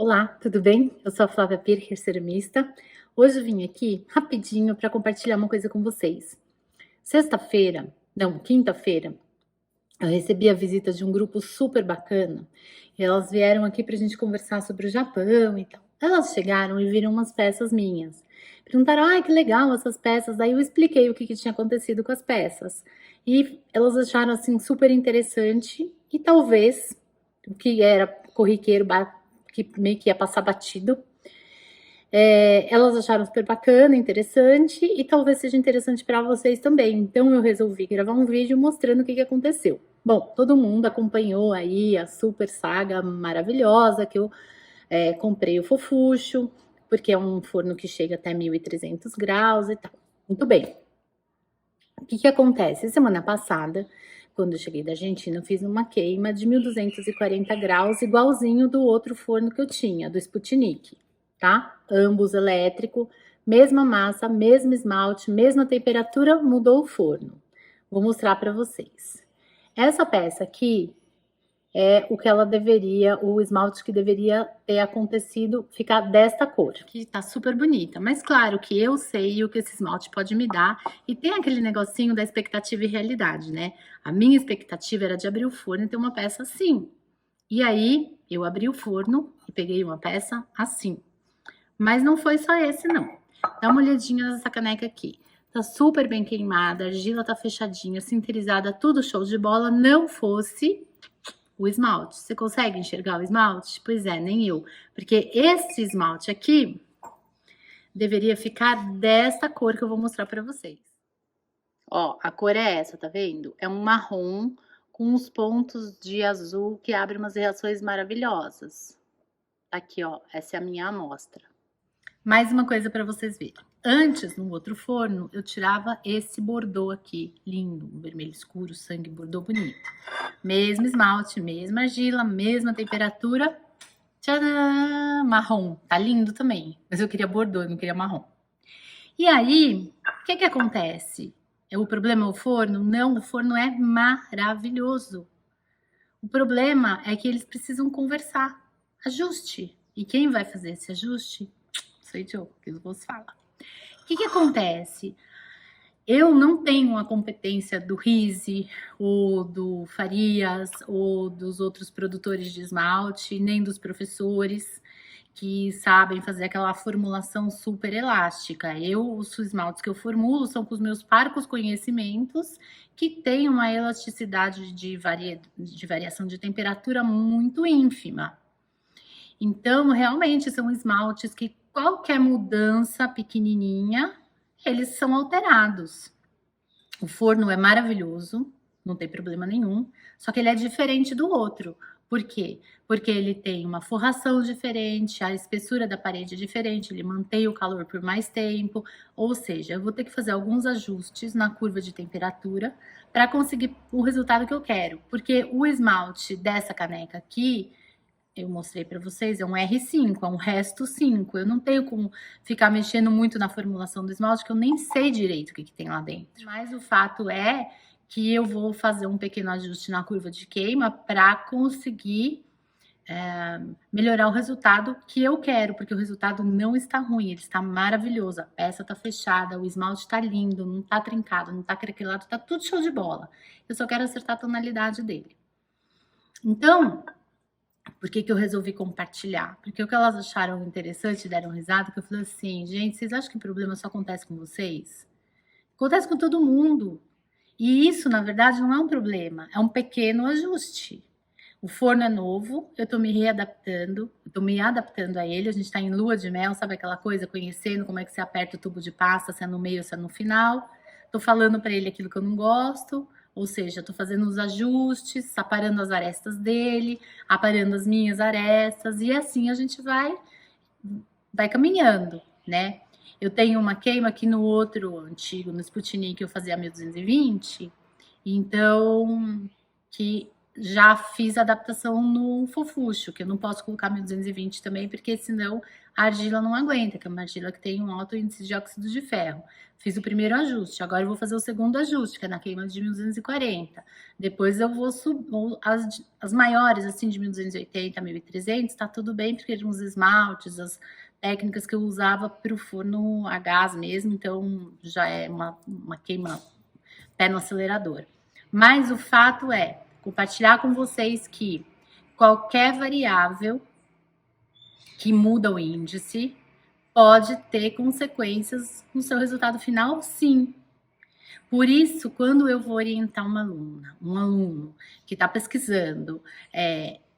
Olá, tudo bem? Eu sou a Flávia Pircher, ceramista. Hoje eu vim aqui rapidinho para compartilhar uma coisa com vocês. Sexta-feira, não, quinta-feira, eu recebi a visita de um grupo super bacana. E elas vieram aqui para a gente conversar sobre o Japão e tal. Elas chegaram e viram umas peças minhas. Perguntaram, ai, que legal essas peças. Daí eu expliquei o que tinha acontecido com as peças. E elas acharam, assim, super interessante. E talvez, o que era corriqueiro, que meio que ia passar batido, elas acharam super bacana, interessante e talvez seja interessante para vocês também. Então eu resolvi gravar um vídeo mostrando o que aconteceu. Bom, todo mundo acompanhou aí a super saga maravilhosa que eu comprei o fofucho, porque é um forno que chega até 1.300 graus e tal. Muito bem. O que acontece? Semana passada, quando eu cheguei da Argentina, eu fiz uma queima de 1.240 graus, igualzinho do outro forno que eu tinha, do Sputnik, tá? Ambos elétrico, mesma massa, mesmo esmalte, mesma temperatura, mudou o forno. Vou mostrar para vocês. Essa peça aqui é o que ela deveria, o esmalte que deveria ter acontecido, ficar desta cor, que tá super bonita. Mas claro que eu sei o que esse esmalte pode me dar, e tem aquele negocinho da expectativa e realidade, né? A minha expectativa era de abrir o forno e ter uma peça assim. E aí, eu abri o forno e peguei uma peça assim. Mas não foi só esse, não. Dá uma olhadinha nessa caneca aqui. Tá super bem queimada, a argila tá fechadinha, sinterizada, tudo show de bola. Não fosse o esmalte. Você consegue enxergar o esmalte? Pois é, nem eu. Porque esse esmalte aqui deveria ficar desta cor que eu vou mostrar para vocês. Ó, a cor é essa, tá vendo? É um marrom com uns pontos de azul que abre umas reações maravilhosas. Aqui, ó, essa é a minha amostra. Mais uma coisa para vocês verem. Antes, no outro forno, eu tirava esse bordô aqui, lindo, um vermelho escuro, sangue bordô bonito. Mesmo esmalte, mesma argila, mesma temperatura. Tcharam! Marrom. Tá lindo também. Mas eu queria bordô, eu não queria marrom. E aí, o que acontece? O problema é o forno? Não, o forno é maravilhoso. O problema é que eles precisam conversar. Ajuste. E quem vai fazer esse ajuste? Sou eu, que eu vou falar. O que acontece? Eu não tenho a competência do Rise, ou do Farias, ou dos outros produtores de esmalte, nem dos professores que sabem fazer aquela formulação super elástica. Os esmaltes que eu formulo são com os meus parcos conhecimentos, que têm uma elasticidade de variação de temperatura muito ínfima. Então, realmente, são esmaltes que qualquer mudança pequenininha, eles são alterados. O forno é maravilhoso, não tem problema nenhum, só que ele é diferente do outro. Por quê? Porque ele tem uma forração diferente, a espessura da parede é diferente, ele mantém o calor por mais tempo, ou seja, eu vou ter que fazer alguns ajustes na curva de temperatura para conseguir o resultado que eu quero. Porque o esmalte dessa caneca aqui, eu mostrei para vocês, é um R5, é um resto 5. Eu não tenho como ficar mexendo muito na formulação do esmalte, que eu nem sei direito o que tem lá dentro. Mas o fato é que eu vou fazer um pequeno ajuste na curva de queima para conseguir melhorar o resultado que eu quero, porque o resultado não está ruim, ele está maravilhoso. A peça está fechada, o esmalte está lindo, não está trincado, não está craquelado, está tudo show de bola. Eu só quero acertar a tonalidade dele. Então, por que eu resolvi compartilhar? Porque o que elas acharam interessante, deram risada, que eu falei assim, gente, vocês acham que o problema só acontece com vocês? Acontece com todo mundo. E isso, na verdade, não é um problema, é um pequeno ajuste. O forno é novo, eu tô me readaptando, eu tô me adaptando a ele, a gente tá em lua de mel, sabe aquela coisa, conhecendo como é que você aperta o tubo de pasta, se é no meio, se é no final. Tô falando para ele aquilo que eu não gosto, ou seja, tô fazendo os ajustes, aparando as arestas dele, aparando as minhas arestas, e assim a gente vai caminhando, né? Eu tenho uma queima aqui no outro antigo, no Sputnik, eu fazia 1.220, então, que já fiz adaptação no fofucho, que eu não posso colocar 1220 também, porque senão a argila não aguenta, que é uma argila que tem um alto índice de óxido de ferro. Fiz o primeiro ajuste, agora eu vou fazer o segundo ajuste, que é na queima de 1240. Depois eu vou subir as maiores, assim, de 1280, 1300, tá tudo bem, porque eram os esmaltes, as técnicas que eu usava para o forno a gás mesmo, então já é uma queima pé no acelerador. Mas o fato é compartilhar com vocês que qualquer variável que muda o índice pode ter consequências no seu resultado final, sim. Por isso, quando eu vou orientar uma aluna, um aluno que está pesquisando,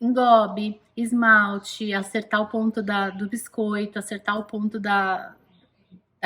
engobe, esmalte, acertar o ponto do biscoito, acertar o ponto da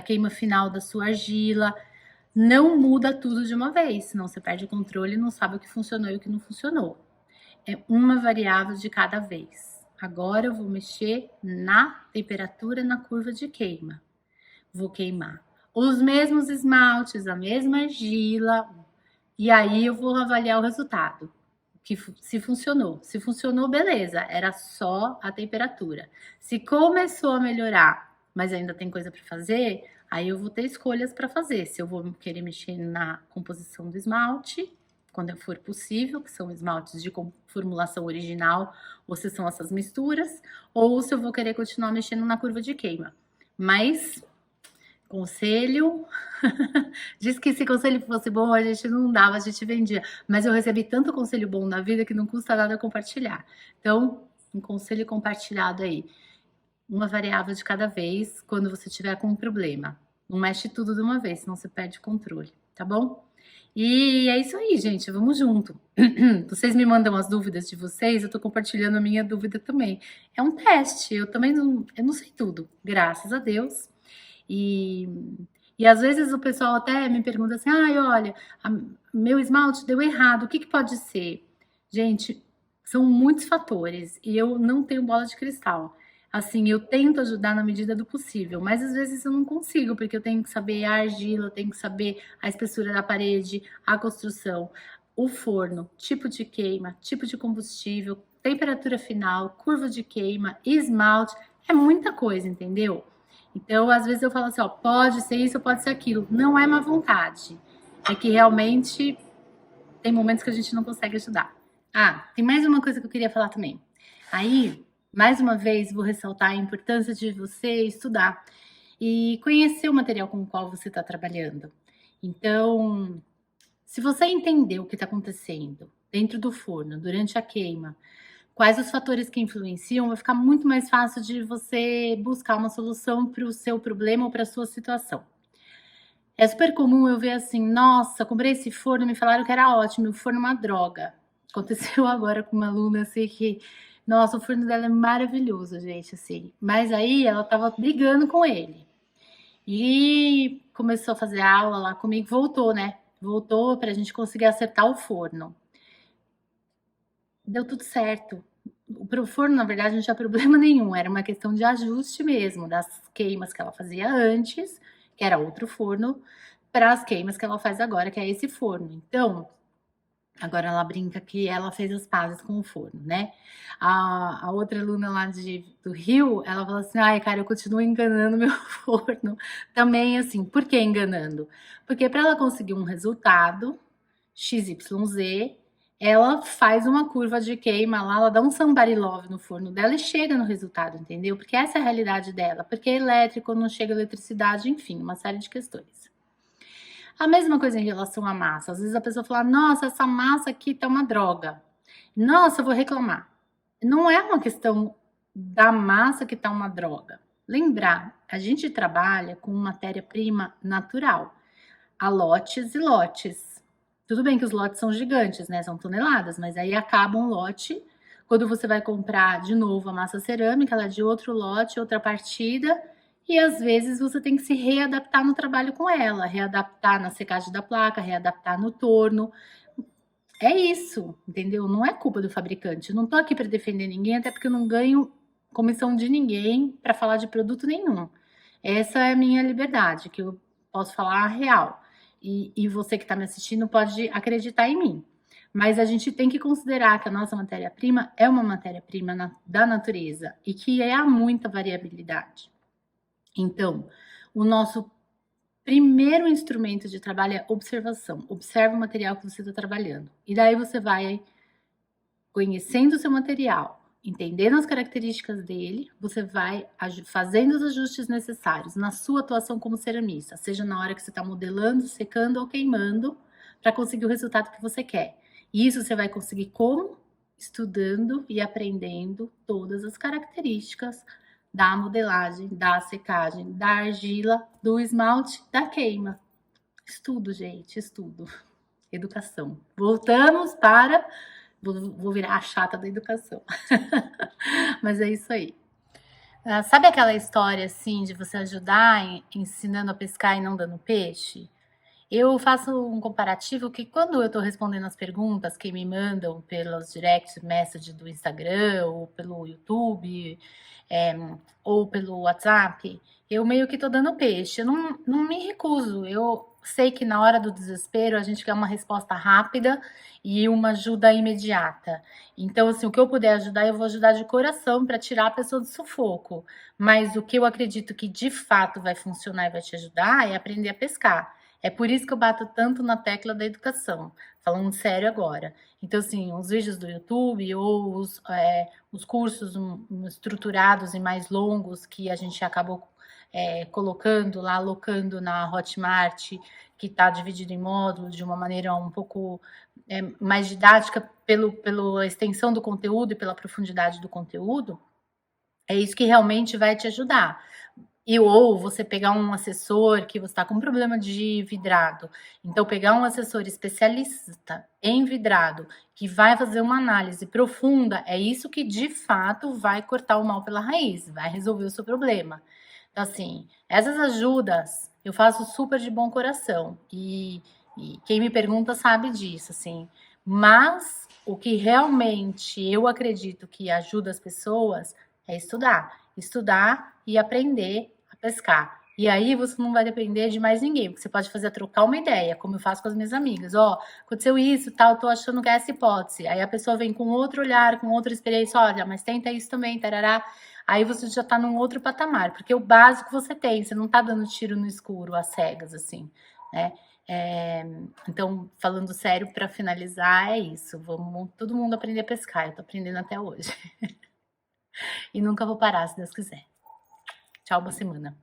queima final da sua argila, não muda tudo de uma vez, senão você perde o controle e não sabe o que funcionou e o que não funcionou. É uma variável de cada vez. Agora eu vou mexer na temperatura, na curva de queima. Vou queimar os mesmos esmaltes, a mesma argila, e aí eu vou avaliar o resultado. Se funcionou. Se funcionou, beleza, era só a temperatura. Se começou a melhorar, mas ainda tem coisa para fazer, aí eu vou ter escolhas para fazer. Se eu vou querer mexer na composição do esmalte, quando for possível, que são esmaltes de formulação original, ou se são essas misturas, ou se eu vou querer continuar mexendo na curva de queima. Mas, conselho, diz que se conselho fosse bom, a gente não dava, a gente vendia. Mas eu recebi tanto conselho bom na vida que não custa nada compartilhar. Então, um conselho compartilhado aí. Uma variável de cada vez quando você tiver com um problema. Não mexe tudo de uma vez, senão você perde o controle, tá bom? E é isso aí, gente, vamos junto. Vocês me mandam as dúvidas de vocês, eu tô compartilhando a minha dúvida também. É um teste, eu também não sei tudo, graças a Deus. E às vezes o pessoal até me pergunta assim, ai, olha, meu esmalte deu errado, o que pode ser? Gente, são muitos fatores e eu não tenho bola de cristal. Assim, eu tento ajudar na medida do possível, mas às vezes eu não consigo, porque eu tenho que saber a argila, eu tenho que saber a espessura da parede, a construção, o forno, tipo de queima, tipo de combustível, temperatura final, curva de queima, esmalte, é muita coisa, entendeu? Então, às vezes eu falo assim, ó, pode ser isso, pode ser aquilo. Não é má vontade. É que realmente tem momentos que a gente não consegue ajudar. Ah, tem mais uma coisa que eu queria falar também. Aí, mais uma vez, vou ressaltar a importância de você estudar e conhecer o material com o qual você está trabalhando. Então, se você entender o que está acontecendo dentro do forno, durante a queima, quais os fatores que influenciam, vai ficar muito mais fácil de você buscar uma solução para o seu problema ou para a sua situação. É super comum eu ver assim, nossa, comprei esse forno, me falaram que era ótimo, o forno é uma droga. Aconteceu agora com uma aluna assim que, nossa, o forno dela é maravilhoso, gente, assim. Mas aí ela tava brigando com ele. E começou a fazer aula lá comigo, voltou, né? Voltou pra gente conseguir acertar o forno. Deu tudo certo. O forno, na verdade, não tinha problema nenhum, era uma questão de ajuste mesmo, das queimas que ela fazia antes, que era outro forno, para as queimas que ela faz agora, que é esse forno. Então, agora ela brinca que ela fez as pazes com o forno, né? A outra aluna lá do Rio, ela falou assim, ai, cara, eu continuo enganando meu forno. Também, assim, por que enganando? Porque para ela conseguir um resultado, XYZ, ela faz uma curva de queima lá, ela dá um somebody love no forno dela e chega no resultado, entendeu? Porque essa é a realidade dela, porque é elétrico, não chega eletricidade, enfim, uma série de questões. A mesma coisa em relação à massa. Às vezes a pessoa fala, nossa, essa massa aqui tá uma droga. Nossa, eu vou reclamar. Não é uma questão da massa que tá uma droga. Lembrar, a gente trabalha com matéria-prima natural. Há lotes e lotes. Tudo bem que os lotes são gigantes, né? São toneladas, mas aí acaba um lote. Quando você vai comprar de novo a massa cerâmica, ela é de outro lote, outra partida, e às vezes você tem que se readaptar no trabalho com ela, readaptar na secagem da placa, readaptar no torno. É isso, entendeu? Não é culpa do fabricante. Eu não tô aqui para defender ninguém, até porque eu não ganho comissão de ninguém para falar de produto nenhum. Essa é a minha liberdade, que eu posso falar a real. E você que está me assistindo pode acreditar em mim. Mas a gente tem que considerar que a nossa matéria-prima é uma matéria-prima da natureza e que há muita variabilidade. Então, o nosso primeiro instrumento de trabalho é observação. Observa o material que você está trabalhando. E daí você vai conhecendo o seu material, entendendo as características dele, você vai fazendo os ajustes necessários na sua atuação como ceramista, seja na hora que você está modelando, secando ou queimando, para conseguir o resultado que você quer. E isso você vai conseguir como? Estudando e aprendendo todas as características da modelagem, da secagem, da argila, do esmalte, da queima. Estudo, gente, estudo. Educação. Voltamos para... Vou virar a chata da educação. Mas é isso aí. Sabe aquela história, assim, de você ajudar ensinando a pescar e não dando peixe? Eu faço um comparativo que quando eu estou respondendo as perguntas que me mandam pelos direct message do Instagram, ou pelo YouTube, ou pelo WhatsApp, eu meio que estou dando peixe. Eu não me recuso. Eu sei que na hora do desespero a gente quer uma resposta rápida e uma ajuda imediata. Então, assim, o que eu puder ajudar, eu vou ajudar de coração para tirar a pessoa do sufoco. Mas o que eu acredito que de fato vai funcionar e vai te ajudar é aprender a pescar. É por isso que eu bato tanto na tecla da educação, falando sério agora. Então, assim, os vídeos do YouTube ou os cursos estruturados e mais longos que a gente acabou colocando lá, alocando na Hotmart, que está dividido em módulos de uma maneira um pouco mais didática pela extensão do conteúdo e pela profundidade do conteúdo, é isso que realmente vai te ajudar. Ou você pegar um assessor que você está com problema de vidrado. Então, pegar um assessor especialista em vidrado, que vai fazer uma análise profunda, é isso que de fato vai cortar o mal pela raiz, vai resolver o seu problema. Então, assim, essas ajudas eu faço super de bom coração. E quem me pergunta sabe disso, assim. Mas o que realmente eu acredito que ajuda as pessoas é estudar. Estudar e aprender a pescar. E aí você não vai depender de mais ninguém, porque você pode fazer trocar uma ideia, como eu faço com as minhas amigas. Ó, aconteceu isso, tal, tô achando que é essa hipótese. Aí a pessoa vem com outro olhar, com outra experiência, olha, mas tenta isso também, tarará. Aí você já tá num outro patamar, porque o básico você tem, você não tá dando tiro no escuro, às cegas, assim, né? Então, falando sério, para finalizar, é isso. Vamos todo mundo aprender a pescar. Eu tô aprendendo até hoje. E nunca vou parar, se Deus quiser. Tchau, boa semana.